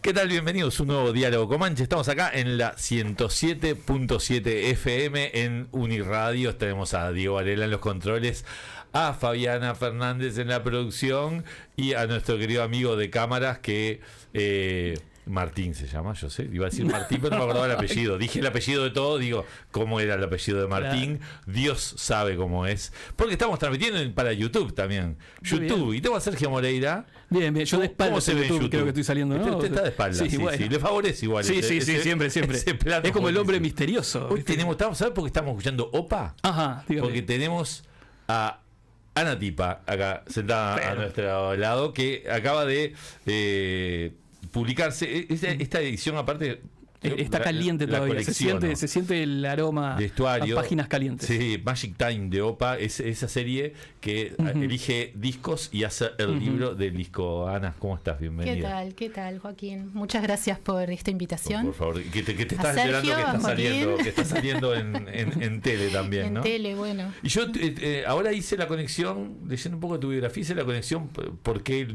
¿Qué tal? Bienvenidos a un nuevo Diálogo Comanche. Estamos acá en la 107.7 FM en Uniradio. Tenemos a Diego Varela en los controles, a Fabiana Fernández en la producción y a nuestro querido amigo de cámaras que... Martín se llama, yo sé, iba a decir Martín, pero no me acordaba el apellido. Dije el apellido de todo, digo, ¿cómo era el apellido de Martín? Claro. Dios sabe cómo es. Porque estamos transmitiendo para YouTube también. YouTube. Y tengo a Sergio Moreira. Bien, bien. Yo de espaldas se ve YouTube, YouTube, creo que estoy saliendo, ¿no? Usted está de espaldas, sí, bueno. Sí. Le favorece igual. Sí, siempre. Es como el hombre misterioso. Hoy estamos, ¿sabes por qué estamos escuchando OPA? Ajá, dígame. Porque tenemos a Ana Tipa acá sentada a nuestro lado, que acaba de publicarse esta edición, aparte está caliente todavía, se siente el aroma de estuario, a páginas calientes. Sí, Magic Time de OPA es esa serie que elige discos y hace el libro del disco. Ana, ¿cómo estás? Bienvenida. ¿Qué tal, Joaquín? Muchas gracias por esta invitación. Por favor, que te estás enterando que está saliendo en tele también, ¿no? En tele, bueno. Y yo ahora hice la conexión, leyendo un poco de tu biografía, hice la conexión porque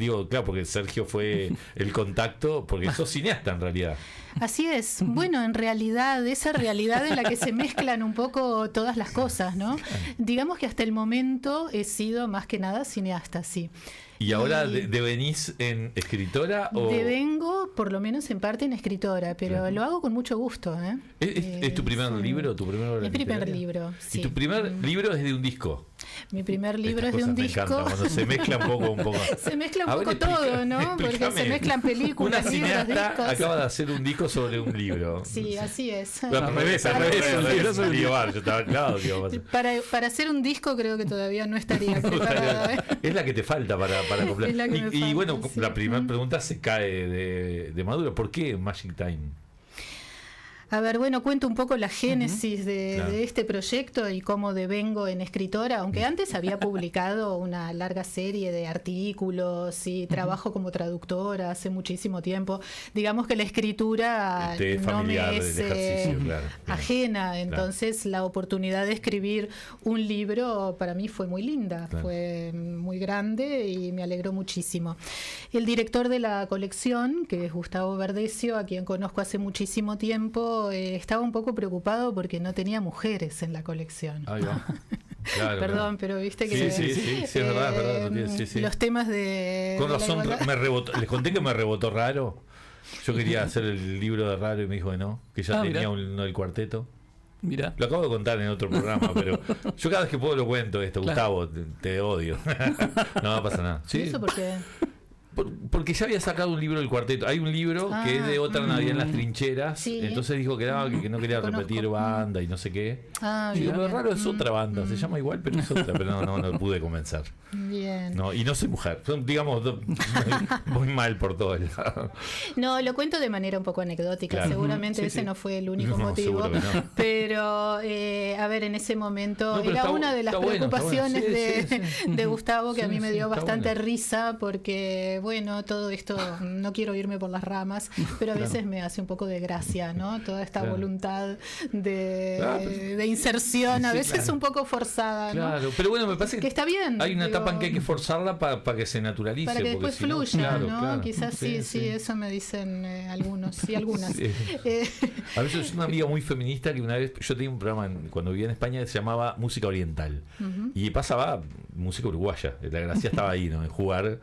Sergio fue el contacto, porque sos cineasta en realidad. Así es. Bueno, en realidad, esa realidad en la que se mezclan un poco todas las cosas, ¿no? Digamos que hasta el momento he sido más que nada cineasta, sí. ¿Y ahora devenís en escritora? O... Devengo, por lo menos en parte, en escritora, pero lo hago con mucho gusto. ¿Es tu primer libro? ¿Tu primer obra literaria? Mi primer libro, sí. ¿Y tu primer libro es de un disco? Mi primer libro es de un disco. Me encanta, cuando se mezcla un poco. Se mezcla un poco todo, ¿no? Porque se mezclan películas, una libros, cineasta discos. Acaba de hacer un disco sobre un libro. Sí, así es. Al revés. Para hacer un disco creo que todavía no estaría preparada. Es la que te falta para completar. Es la que y bueno, sí. La primera pregunta se cae de maduro. ¿Por qué Magic Time? A ver, bueno, cuento un poco la génesis de este proyecto y cómo devengo en escritora, aunque antes había publicado una larga serie de artículos y trabajo como traductora hace muchísimo tiempo. Digamos que la escritura no me es ajena, entonces la oportunidad de escribir un libro para mí fue muy linda, fue muy grande y me alegró muchísimo. El director de la colección, que es Gustavo Verdecio, a quien conozco hace muchísimo tiempo, estaba un poco preocupado porque no tenía mujeres en la colección. Ahí va. Claro, perdón, pero viste que sí, es verdad. Los temas de... Con razón, les conté que me rebotó Raro. Yo quería hacer el libro de Raro y me dijo que no, que ya tenía uno del cuarteto. Mira. Lo acabo de contar en otro programa, pero yo cada vez que puedo lo cuento esto. Gustavo, te odio. No pasa nada. ¿Sí? ¿Y eso por qué? Porque ya había sacado un libro del cuarteto. Hay un libro que es de Otra Navidad en las Trincheras. Sí. Entonces dijo que no quería repetir banda y no sé qué. Lo raro es otra banda. Se llama igual, pero es otra. Pero no pude convencer. Bien. No, y no soy mujer. Son, digamos, muy mal por todo el lado. No, lo cuento de manera un poco anecdótica. Claro. Seguramente ese no fue el único motivo. No. Pero, a ver, en ese momento era una de las preocupaciones de Gustavo que a mí me dio bastante risa porque, bueno, todo esto, no quiero irme por las ramas, pero a veces me hace un poco de gracia, ¿no? Toda esta voluntad de inserción, a veces un poco forzada, ¿no? Claro, pero bueno, me parece que está bien. Hay una etapa en que hay que forzarla para que se naturalice. Para que después fluya, ¿no? Quizás sí, eso me dicen algunos y algunas. Sí. A veces es una amiga muy feminista que una vez, yo tenía un programa cuando vivía en España que se llamaba Música Oriental. Y pasaba música uruguaya. La gracia estaba ahí, ¿no? En jugar.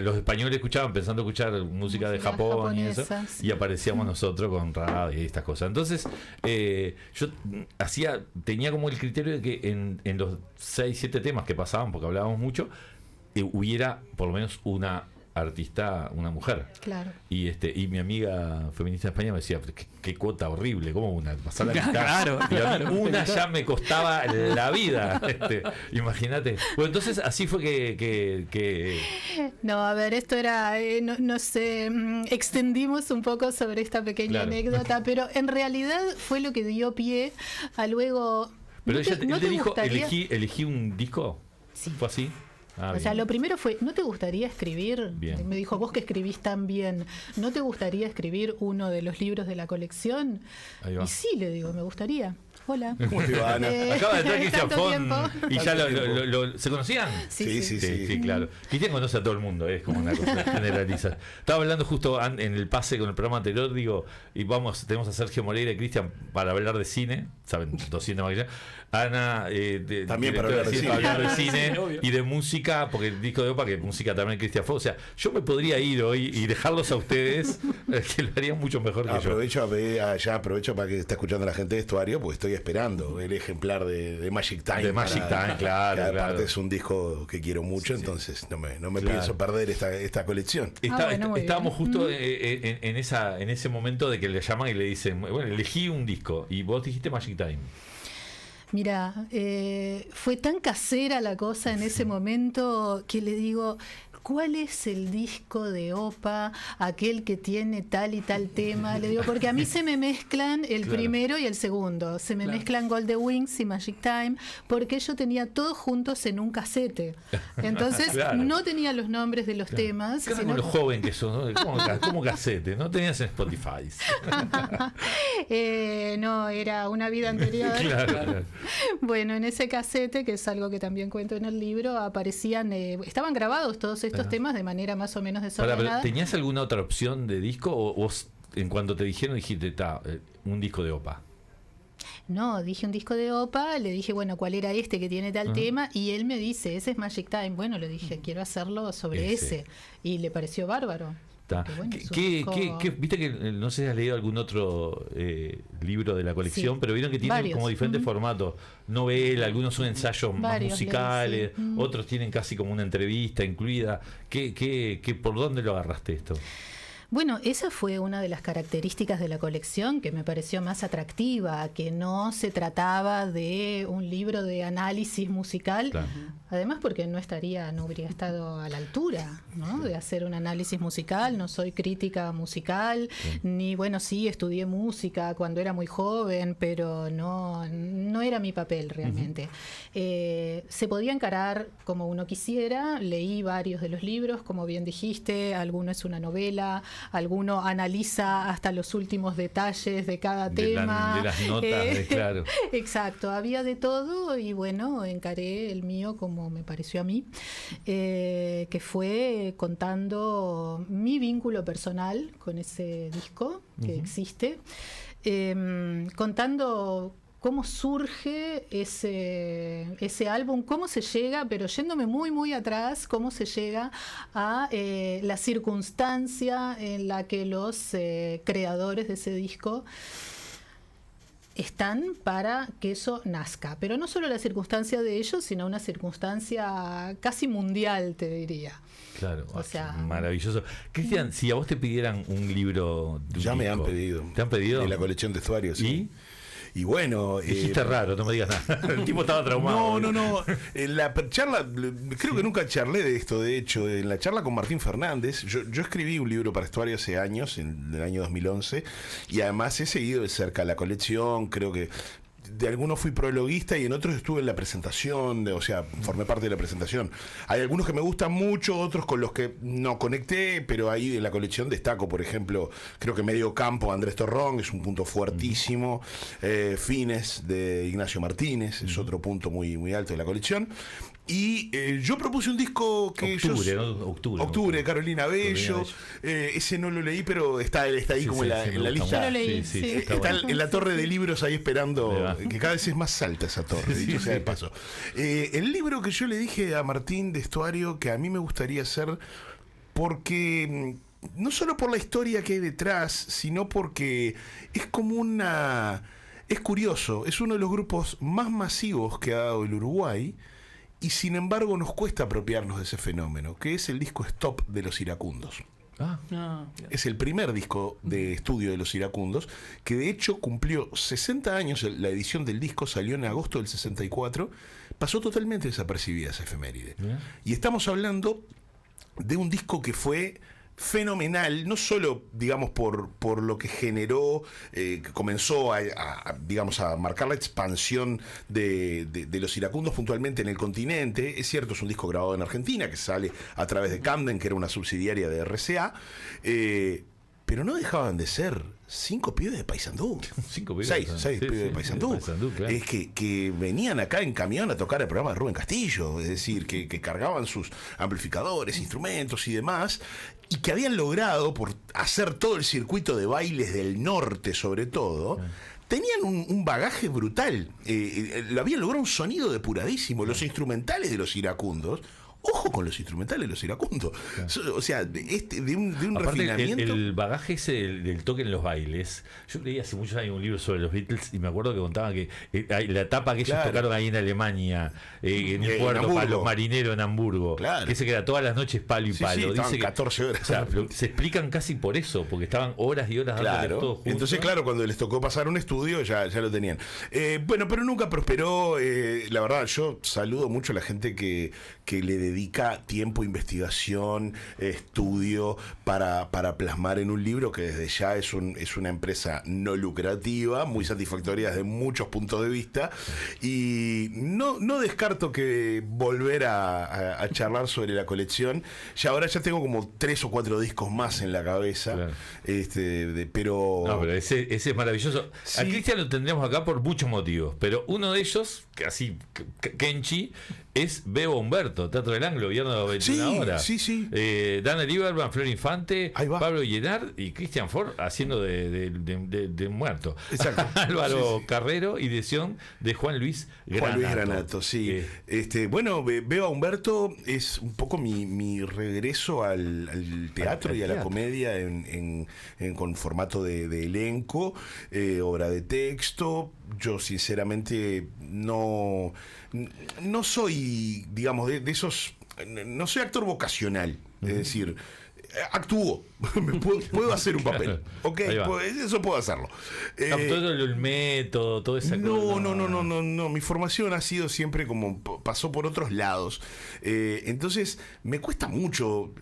Los españoles escuchaban pensando escuchar música de Japón japonesa, y eso. Y aparecíamos nosotros con radio y estas cosas. Entonces, yo tenía como el criterio de que en los 6-7 temas que pasaban, porque hablábamos mucho, hubiera por lo menos una artista, una mujer. Claro. Y mi amiga feminista de España me decía, qué cuota horrible, ¿cómo una? Pasar la guitarra. Claro, una ya me costaba la vida. Imagínate. Bueno, entonces así fue que... No, a ver, esto era, no sé, extendimos un poco sobre esta pequeña anécdota, pero en realidad fue lo que dio pie a luego... Pero él te dijo, elegí un disco. Sí. ¿Fue así? O sea, lo primero fue, ¿no te gustaría escribir? Bien. Me dijo, vos que escribís tan bien, ¿no te gustaría escribir uno de los libros de la colección? Y sí, le digo, me gustaría. Hola. ¿Cómo te va, Ana? Acaba de entrar Cristian Fon y ya ¿se conocían? Sí, claro. Cristian conoce a todo el mundo, es como una cosa generaliza. Estaba hablando justo en el pase con el programa anterior, digo, y tenemos a Sergio Moreira y Cristian para hablar de cine, saben, 200 más que ya. Ana, también para hablar de cine y de música, porque el disco de OPA, que música también Cristian Fon. O sea, yo me podría ir hoy y dejarlos a ustedes, que lo harían mucho mejor que yo. Aprovecho para que está escuchando la gente de Estuario, porque estoy esperando el ejemplar de Magic Time. De Magic Time, claro. Aparte es un disco que quiero mucho, entonces no me pienso perder esta colección. Estábamos justo en ese momento de que le llaman y le dicen, bueno, elegí un disco, y vos dijiste Magic Time. Mira, fue tan casera la cosa en ese momento que le digo, ¿cuál es el disco de OPA, aquel que tiene tal y tal tema? Le digo, porque a mí se me mezclan el primero y el segundo. Se me mezclan Golden Wings y Magic Time, porque yo tenía todos juntos en un casete. Entonces, no tenía los nombres de los temas. Sino como los jóvenes que son, ¿no? Como casete, ¿no? Tenías en Spotify. No, era una vida anterior. Claro. Bueno, en ese casete, que es algo que también cuento en el libro, aparecían, estaban grabados todos estos temas de manera más o menos desordenada. ¿Tenías alguna otra opción de disco o vos en cuanto te dijeron dijiste un disco de OPA? No, dije un disco de OPA, le dije, bueno, ¿cuál era este que tiene tal tema? Y él me dice, ese es Magic Time. Bueno, le dije, quiero hacerlo sobre ese. Y le pareció bárbaro. Bueno, viste que no sé si has leído algún otro libro de la colección, pero vieron que tienen como diferentes formatos, novela, algunos son ensayos más musicales, otros tienen casi como una entrevista incluida. ¿Por dónde lo agarraste esto? Bueno, esa fue una de las características de la colección que me pareció más atractiva, que no se trataba de un libro de análisis musical, además porque no habría estado a la altura, ¿no? De hacer un análisis musical. No soy crítica musical, ni sí estudié música cuando era muy joven, pero no era mi papel realmente. Se podía encarar como uno quisiera. Leí varios de los libros, como bien dijiste, alguno es una novela, alguno analiza hasta los últimos detalles de cada tema. De las notas, claro. Exacto, había de todo y bueno, encaré el mío como me pareció a mí, que fue contando mi vínculo personal con ese disco que existe, contando cómo surge ese álbum, cómo se llega, pero yéndome muy, muy atrás, cómo se llega a la circunstancia en la que los creadores de ese disco están para que eso nazca. Pero no solo la circunstancia de ellos, sino una circunstancia casi mundial, te diría. Claro, maravilloso. Cristian, si a vos te pidieran un libro de un ya disco, me han pedido. ¿Te han pedido? De la colección de Estuario, sí. Y bueno... Dijiste raro, no me digas nada. El tipo estaba traumado. No. En la charla, creo que nunca charlé de esto, de hecho, en la charla con Martín Fernández, yo escribí un libro para Estuario hace años, en el año 2011, y además he seguido de cerca la colección, creo que... De algunos fui prologuista y en otros estuve en la presentación, formé parte de la presentación. Hay algunos que me gustan mucho, otros con los que no conecté, pero ahí en la colección destaco, por ejemplo, creo que Medio Campo, Andrés Torrón, es un punto fuertísimo. Fines de Ignacio Martínez, es otro punto muy, muy alto de la colección. Y yo propuse un disco que Octubre, Carolina Bello. Ese no lo leí, pero está ahí como en la lista. Yo lo leí, está en la torre de libros ahí esperando, que cada vez es más alta esa torre, dicho sea de paso. El libro que yo le dije a Martín de Estuario que a mí me gustaría hacer, porque no solo por la historia que hay detrás, sino porque es como es curioso, es uno de los grupos más masivos que ha dado el Uruguay. Y sin embargo nos cuesta apropiarnos de ese fenómeno, que es el disco Stop de Los Iracundos. Es el primer disco de estudio de Los Iracundos, que de hecho cumplió 60 años, la edición del disco salió en agosto del 64, pasó totalmente desapercibida esa efeméride. Y estamos hablando de un disco que fue fenomenal, no solo, digamos, por lo que generó, que comenzó a marcar la expansión de Los Iracundos puntualmente en el continente. Es cierto, es un disco grabado en Argentina, que sale a través de Camden, que era una subsidiaria de RCA, pero no dejaban de ser 5 pibes de Paysandú. 6 pibes de Paysandú. Claro. Es que venían acá en camión a tocar el programa de Rubén Castillo, es decir, que cargaban sus amplificadores, instrumentos y demás, y que habían logrado, por hacer todo el circuito de bailes del norte sobre todo, tenían un bagaje brutal. Lo habían logrado un sonido depuradísimo. Los instrumentales de los iracundos, ojo con los instrumentales de los iracundos. Claro. O sea, de un aparte, refinamiento. El bagaje ese del toque en los bailes. Yo leí hace muchos años un libro sobre los Beatles y me acuerdo que contaban que la etapa que ellos tocaron ahí en Alemania, en el puerto para los marineros en Hamburgo, que se queda todas las noches palo y palo. Dice que 14 horas. O sea, se explican casi por eso, porque estaban horas y horas dándoles todo juntos. Entonces, claro, cuando les tocó pasar un estudio, ya lo tenían. Bueno, pero nunca prosperó. La verdad, yo saludo mucho a la gente que le dedica tiempo, investigación, estudio para plasmar en un libro que desde ya es una empresa no lucrativa, muy satisfactoria desde muchos puntos de vista, y no descarto que volver a charlar sobre la colección. Ahora ya tengo como 3 o 4 discos más en la cabeza, claro. Pero... No, pero ese es maravilloso. Sí. A Cristian lo tendremos acá por muchos motivos, pero uno de ellos, así, Kenchi, es Bebo Humberto, Teatro del Anglo, viernes a las 21 horas. Sí. Dana Lieberman, Flor Infante, Pablo Llenard y Christian Ford haciendo de muerto. Exacto. Álvaro Carrero y dirección de Juan Luis Granato. Sí. Bueno, Bebo Humberto es un poco mi regreso al teatro y a la comedia con formato de elenco, obra de texto. Yo sinceramente no soy, digamos, de esos, no soy actor vocacional, es decir, actúo, puedo hacer un papel, ok, eso puedo hacerlo. Todo el método, todo esa cosa. No, mi formación ha sido siempre como pasó por otros lados, entonces me cuesta mucho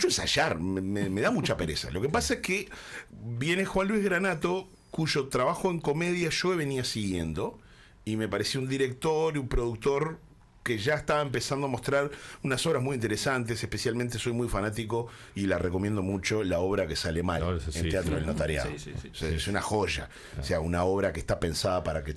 ensayar, me da mucha pereza. Lo que pasa es que viene Juan Luis Granato, cuyo trabajo en comedia yo venía siguiendo, y me pareció un director y un productor que ya estaba empezando a mostrar unas obras muy interesantes. Especialmente soy muy fanático y la recomiendo mucho, La obra que sale mal, en Teatro del Notariado. Es una joya, o sea, una obra que está pensada para que